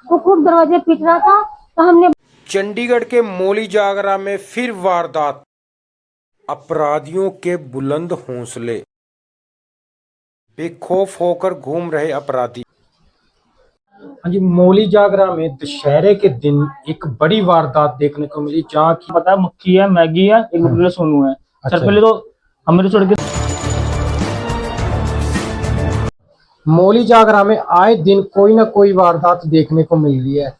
वो खूब दरवाजे पीट रहा था, तो हमने। चंडीगढ़ के मौली जागरा में फिर वारदात, अपराधियों के बुलंद हौसले, बेखौफ होकर घूम रहे अपराधी। हाँ जी, मौली जागरा में दशहरे के दिन एक बड़ी वारदात देखने को मिली, जहाँ की पता है मक्खी है, मैगी है, एक बुटले सोनू है। अच्छा। सर पहले तो हम मेरे छोड़ के मौली जागरा में आए दिन कोई ना कोई वारदात देखने को मिल रही है।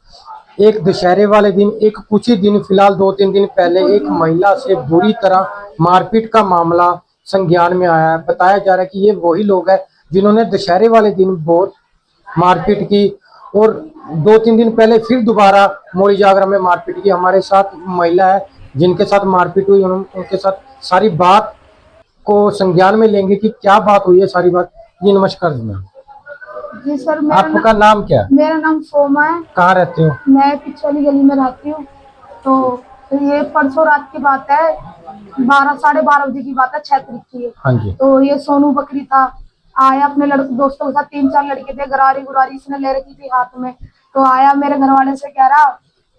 एक दशहरे वाले दिन, एक कुछ ही दिन फिलहाल 2-3 दिन पहले एक महिला से बुरी तरह मारपीट का मामला संज्ञान में आया है। बताया जा रहा है कि ये वही लोग हैं जिन्होंने दशहरे वाले दिन बहुत मारपीट की, और 2-3 दिन पहले फिर दोबारा मौली जागरा में मारपीट की। हमारे साथ महिला है जिनके साथ मारपीट हुई, उनके साथ सारी बात को संज्ञान में लेंगे कि क्या बात हुई है, सारी बात। जी नमस्कार जी मैम। जी सर, आपका नाम क्या है? मेरा नाम सोमा है। कहाँ रहते हो? मैं पीछे वाली गली में रहती हूँ। तो ये परसों रात की बात है, 12-12:30 बजे की बात है, 6 तारीख की है। हाँ जी। तो ये सोनू बकरी था, आया अपने दोस्तों के साथ, 3-4 लड़के थे, गरारी गुरारी इसने ले रखी थी हाथ में। तो आया मेरे घर वाले से कह रहा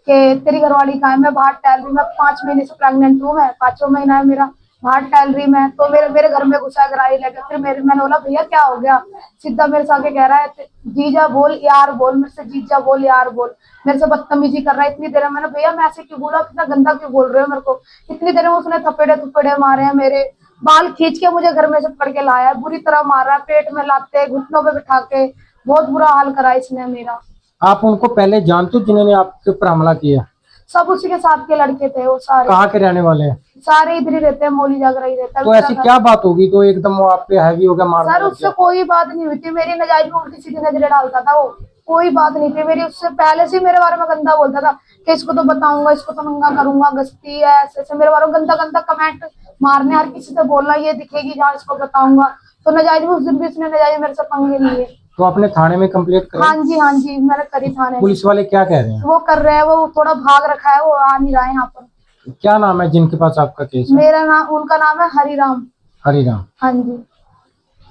कि तेरी घरवाली कहाँ है, मैं बाहर टहल रही, मैं 5 महीने से प्रेग्नेंट हूँ, मैं 5वां महीना है मेरा, बाहर टहल रही मैं। तो मेरे घर में घुसा, गरारी लेकर। फिर मैंने बोला भैया क्या हो गया, सीधा मेरे से आके कह रहा है जीजा बोल यार बोल, मेरे से जीजा बोल यार बोल, मेरे से बदतमीजी कर रहा है। इतनी देर में मैंने भैया मैं ऐसे क्यों बोला, कितना गंदा क्यों बोल रहे हो मेरे को। इतनी देर में उसने थप्पड़े मारे हैं, मेरे बाल खींच के मुझे घर में से पकड़ के लाया है, बुरी तरह मारा है, पेट में लाते घुटनों पे बिठा के, बहुत बुरा हाल करा इसने मेरा। आप उनको पहले जानते हो जिन्होंने आपके ऊपर हमला किया? सब उसी के साथ के लड़के थे, वो सारे। कहाँ के रहने वाले हैं? सारे इधर ही रहते हैं, मौली जागरा ही रहता है। तो ऐसी क्या बात होगी तो एकदम वो आप पे हैवी हो गया मारने सर लग उससे गया? कोई बात नहीं हुई थी मेरी, नजायज में उल्टी सीधी नजरें डालता था वो, कोई बात नहीं थी मेरी उससे। पहले से मेरे बारे में गंदा बोलता था कि इसको तो बताऊंगा, इसको तो नंगा करूंगा, गस्ती है, ऐसे ऐसे मेरे बारे में गंदा गंदा कमेंट मारने, हर किसी से बोलना ये दिखेगी जहाँ इसको बताऊंगा। तो नजायज में उस दिन भी इसने नजायज मेरे से पंगे लिए। तो आपने थाने में कंप्लेंट कराई? हाँ जी मैंने करी थाने। पुलिस वाले क्या कह रहे हैं? वो कर रहे हैं, वो थोड़ा भाग रखा है, वो आ नहीं रहा है यहाँ पर। क्या नाम है जिनके पास आपका केस है? मेरा नाम, उनका नाम है हरिराम। हरिराम। हाँ जी।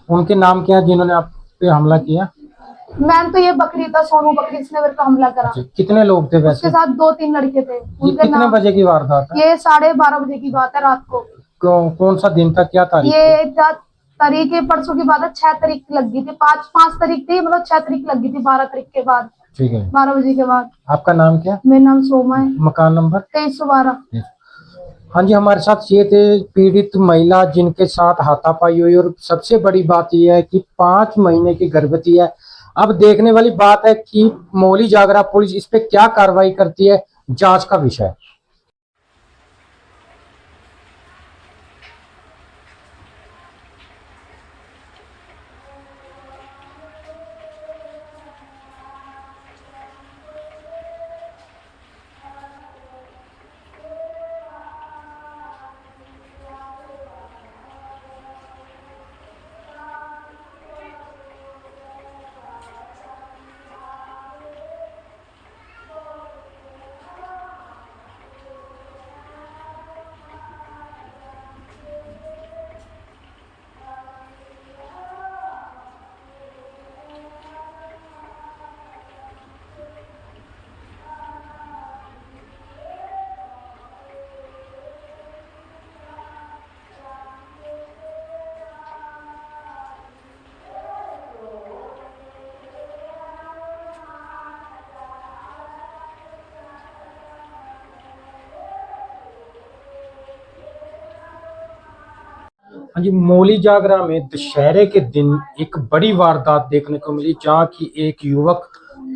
उनके नाम क्या है जिन्होंने आप पे हमला किया? मैंने तो ये बकरी था, सोनू बकरी, इसने मेरे को हमला करा। अच्छा, कितने लोग थे वैसे? उसके साथ 2-3 लड़के थे। ये कितने बजे की वारदात है? ये 12:30 बजे की बात है रात को। कौन सा दिन था, क्या तारीख? ये तारीख परसों की बात है, 6 तारीख लग गई थी, 5 तारीख थी, मतलब 6 तारीख लग गई थी, 12 तारीख के बाद। ठीक है। 12 बजे के बाद। आपका नाम क्या? मेरा नाम सोमा है। मकान नंबर? 2312। हाँ जी, हमारे साथ ये थे पीड़ित महिला जिनके साथ हाथापाई हुई, और सबसे बड़ी बात यह है कि 5 महीने की गर्भवती है। अब देखने वाली बात है कि मौली जागरा पुलिस इस पे क्या कार्रवाई करती है, जांच का विषय। हाँ जी, मौली जागरा में दशहरे के दिन एक बड़ी वारदात देखने को मिली, जहाँ की एक युवक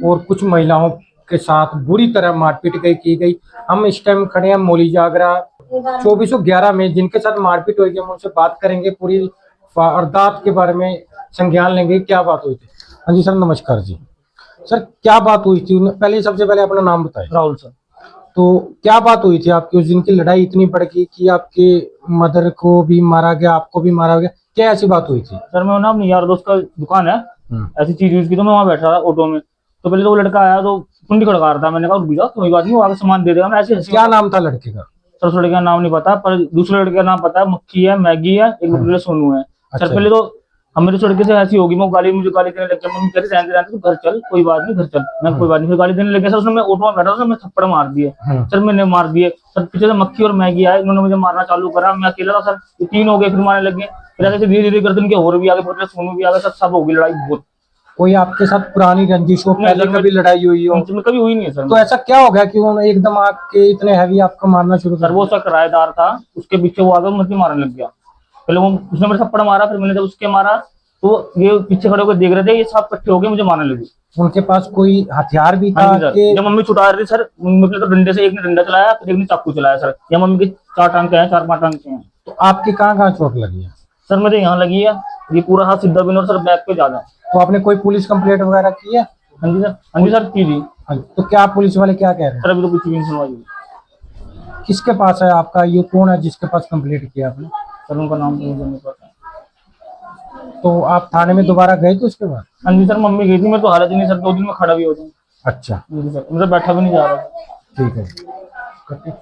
और कुछ महिलाओं के साथ बुरी तरह मारपीट की गई। हम इस टाइम खड़े हैं मौली जागरा 2411 में, जिनके साथ मारपीट हुई, हम उनसे बात करेंगे, पूरी वारदात के बारे में संज्ञान लेंगे, क्या बात हुई थी। हाँ जी सर, नमस्कार जी। सर क्या बात हुई थी, पहले सबसे पहले अपना नाम बताएं। राहुल सर। तो क्या बात हुई थी आपकी उस दिन की लड़ाई इतनी बढ़ गई कि आपके मदर को भी मारा गया, आपको भी मारा गया, क्या ऐसी बात हुई थी? सर मैं ना अपने यार दोस्त का दुकान है ऐसी चीज यूज की, तो मैं वहाँ बैठा था ऑटो में। तो पहले तो वो लड़का आया तो कुंडी खड़का रहा था, मैंने कहा रुक जाओ, कोई बात नहीं, वो आगे सामान दे देगा। मैं ऐसे क्या नाम था लड़के का? सर उस लड़के का नाम नहीं पता, पर दूसरे लड़के का नाम पता है, मक्खी है, मैगी है, एक बुटले सोनू है। सर अच्छा। पहले तो अब मेरे लड़के से ऐसी होगी, मैं मुझे गाली देने लग गया। मम्मी कह रही रहने दे, तू घर चल, कोई बात नहीं, घर चल। मैं कोई बात नहीं, फिर गाली देने लग गया सर। उसने, मैं ऑटो में बैठा था सर, मैं थप्पड़ मार दिए सर, मैंने मार दिए सर। पीछे से मक्खी और मैगी आए, उन्होंने मुझे मारना चालू करा। मैं अकेला था सर, ये 3 हो गए, फिर मारने लग गए। फिर ऐसे धीरे धीरे करते उनके और भी आगे बढ़, सोनू भी आ गया सर, सब हो गई लड़ाई बहुत। कोई आपके साथ पुरानी रंजिश हो, पहले सर, कभी लड़ाई हुई हो? उनसे कभी हुई नहीं है सर। तो ऐसा क्या हो गया कि उन्होंने एकदम आके इतने हैवी आपको मारना शुरू कर सर वो उसका किराएदार था, उसके पीछे वो आगे मुझे मारने लग गया। पहले वो उसने मेरे थप्पड़ मारा, फिर मैंने जब उसके मारा तो ये पीछे खड़े होकर देख रहे थे, ये सब इकट्ठे हो गए मुझे मारने लगे। उनके पास कोई हथियार भी था हाँ जी सर, कि? जब मम्मी छुटा रही थी सर, मम्मी तो डंडे से, एक ने डंडा चलाया, फिर एक ने चाकू चलाया सर। या मम्मी के 4 टांग हैं, 4-5 टांग हैं। तो आपके कहाँ कहाँ चोट लगी है? सर मेरे यहाँ लगी है, ये पूरा हाथ सीधा भी नहीं, और सर बैक पे ज्यादा। तो आपने कोई पुलिस कंप्लेंट वगैरह की है? हाँ जी सर, हाँ जी सर, की थी हाँ, तो क्या पुलिस वाले क्या कह रहे हैं? सर। अभी तो कुछ भी नहीं सुनवाई हुई। किसके पास है आपका, ये कौन है जिसके पास कंप्लेंट किया आपने? सर उनका नाम तो मुझे नहीं पता। तो आप थाने में दोबारा गए थे उसके बाद? हाँ जी सर, मम्मी गई थी, मैं तो हालत ही नहीं सर, 2 दिन में खड़ा भी हो जाऊँ। अच्छा, जी सर, मुझे बैठा भी नहीं जा रहा। ठीक है।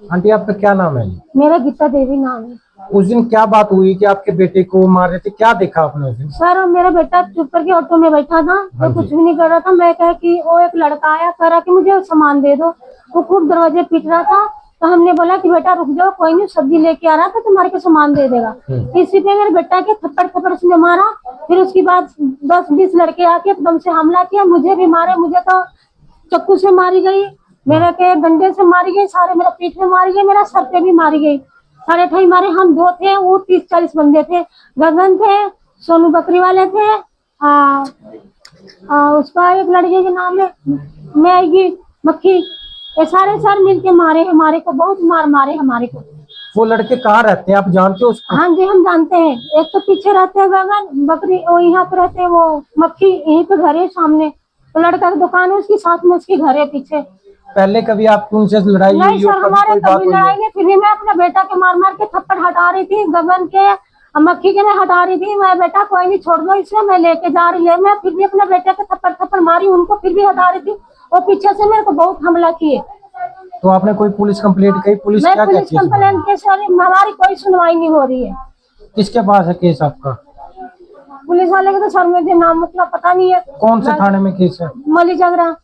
आंटी आपका क्या नाम है? मेरा गीता देवी नाम है। उस दिन क्या बात हुई कि आपके बेटे को मार रहे थे, क्या देखा आपने उस दिन? सर मेरा बेटा चुप करके ऑटो में बैठा था, हाँ वो जी। कुछ भी नहीं कर रहा था। मैं कहा कि वो एक लड़का आया, कह रहा कि मुझे सामान दे दो। वो खूब दरवाजे पीट रहा था, तो हमने बोला कि बेटा रुक जाओ, कोई नहीं, सब्जी लेके आ रहा था, तुम्हारे को सामान दे देगा। इसी पे मेरे बेटा के थप्पड़ उसने मारा। फिर उसके बाद 10-20 लड़के आके एकदम से हमला किया, मुझे भी मारे। मुझे तो चाकू से मारी गई, मेरे के डंडे से मारी गई, सारे मेरे पीठ में मारी गई, मेरा सर पे भी मारी गई। सारे ठाई मारे। हम 2 थे, वो 30-40 बंदे थे। गगन थे, सोनू बकरी वाले थे, उसका एक लड़के के नाम है मैगी, मक्खी। ये सारे सर मिलके मारे हमारे को, बहुत मारे हमारे को। वो लड़के कहाँ रहते हैं, आप जानते हो उसको? हाँ जी, हम जानते हैं। एक तो पीछे रहते हैं गगन, बकरी वो यहाँ पे रहते हैं, वो मक्खी यहीं पे घर है सामने। तो लड़का की दुकान है उसकी, साथ में उसकी घर है पीछे। पहले कभी आपकी उनसे लड़ाई नहीं हुई हो? सर, कभी हमारे कोई बात कभी हुई लड़ाई हो? नहीं। फिर भी मैं अपने बेटा के मार के थप्पड़ हटा रही थी, गगन के मक्खी के मैं हटा रही थी। मैं बेटा कोई नहीं, छोड़ दो इसे, मैं लेके जा रही है। मैं फिर भी अपने बेटे के थप्पड़ मारी, उनको फिर भी हटा रही थी। और पीछे से मेरे को बहुत हमला किए। तो आपने कोई पुलिस कंप्लेंट की? पुलिस मैं क्या पुलिस कहती है? कंप्लेंट के सर, हमारी कोई सुनवाई नहीं हो रही है। किसके पास है केस आपका? पुलिस वाले के तो सर मुझे नाम मतलब पता नहीं है। कौन से थाने में केस है? मली झगड़ा।